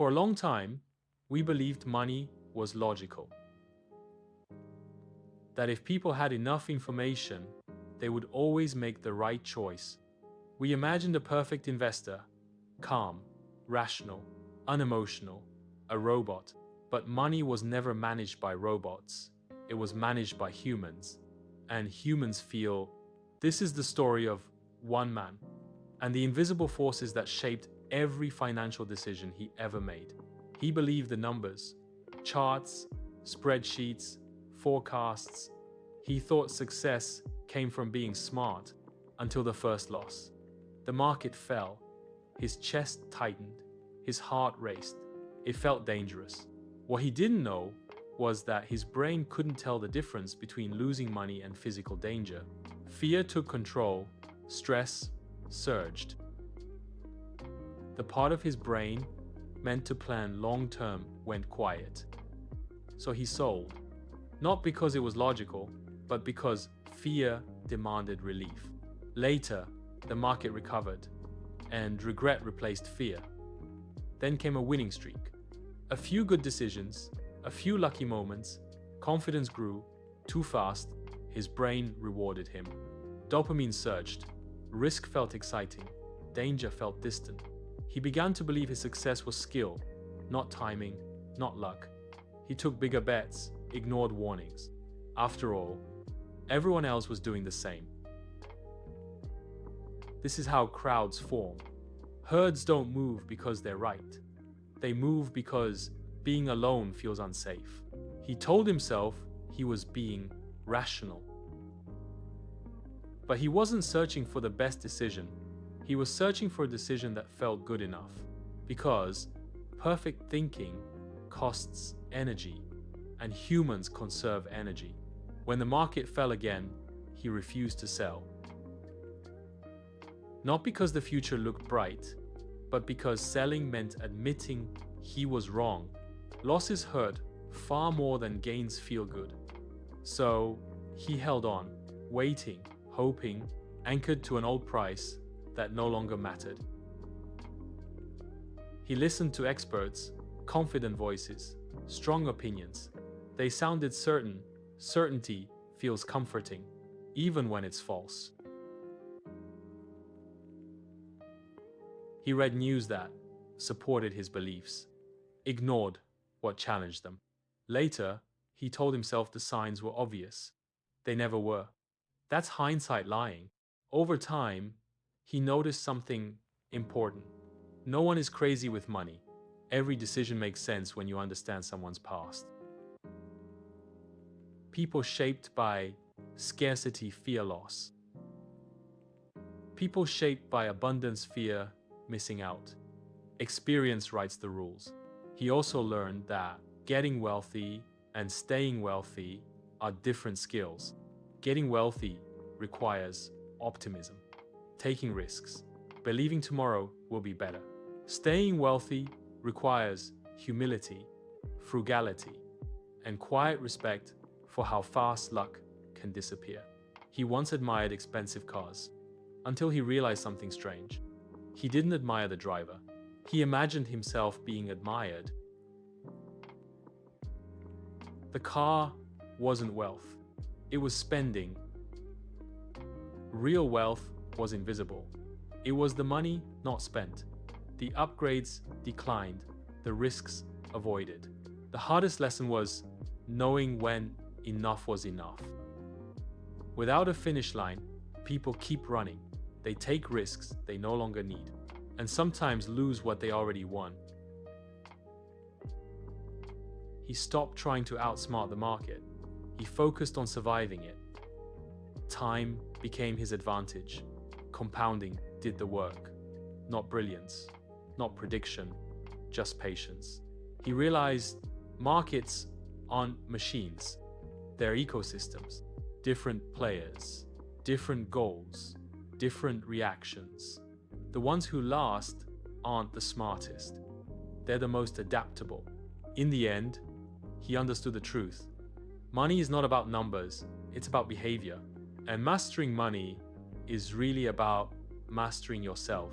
For a long time, we believed money was logical. That if people had enough information, they would always make the right choice. We imagined a perfect investor, calm, rational, unemotional, a robot. But money was never managed by robots. It was managed by humans. And humans feel. This is the story of one man and the invisible forces that shaped every financial decision he ever made. He believed the numbers, charts, spreadsheets, forecasts. He thought success came from being smart until the first loss. The market fell. His chest tightened. His heart raced. It felt dangerous. What he didn't know was that his brain couldn't tell the difference between losing money and physical danger. Fear took control. Stress surged. The part of his brain meant to plan long-term went quiet. So he sold. Not because it was logical, but because fear demanded relief. Later, the market recovered, and regret replaced fear. Then came a winning streak. A few good decisions, a few lucky moments, confidence grew. Too fast, his brain rewarded him. Dopamine surged. Risk felt exciting. Danger felt distant. He began to believe his success was skill, not timing, not luck. He took bigger bets, ignored warnings. After all, everyone else was doing the same. This is how crowds form. Herds don't move because they're right. They move because being alone feels unsafe. He told himself he was being rational. But he wasn't searching for the best decision. He was searching for a decision that felt good enough. Because perfect thinking costs energy, and humans conserve energy. When the market fell again, he refused to sell. Not because the future looked bright, but because selling meant admitting he was wrong. Losses hurt far more than gains feel good. So he held on, waiting, hoping, anchored to an old price that no longer mattered. He listened to experts, confident voices, strong opinions. They sounded certain. Certainty feels comforting, even when it's false. He read news that supported his beliefs, ignored what challenged them. Later, he told himself the signs were obvious. They never were. That's hindsight lying. Over time, he noticed something important. No one is crazy with money. Every decision makes sense when you understand someone's past. People shaped by scarcity fear loss. People shaped by abundance fear missing out. Experience writes the rules. He also learned that getting wealthy and staying wealthy are different skills. Getting wealthy requires optimism, taking risks, believing tomorrow will be better. Staying wealthy requires humility, frugality, and quiet respect for how fast luck can disappear. He once admired expensive cars, until he realized something strange. He didn't admire the driver. He imagined himself being admired. The car wasn't wealth. It was spending. Real wealth was invisible. It was the money not spent. The upgrades declined. The risks avoided. The hardest lesson was knowing when enough was enough. Without a finish line, people keep running. They take risks they no longer need, and sometimes lose what they already won. He stopped trying to outsmart the market. He focused on surviving it. Time became his advantage. Compounding did the work. Not brilliance, not prediction, just patience. He realized markets aren't machines. They're ecosystems. Different players, different goals, different reactions. The ones who last aren't the smartest. They're the most adaptable. In the end, he understood the truth. Money is not about numbers, it's about behavior. And mastering money is really about mastering yourself.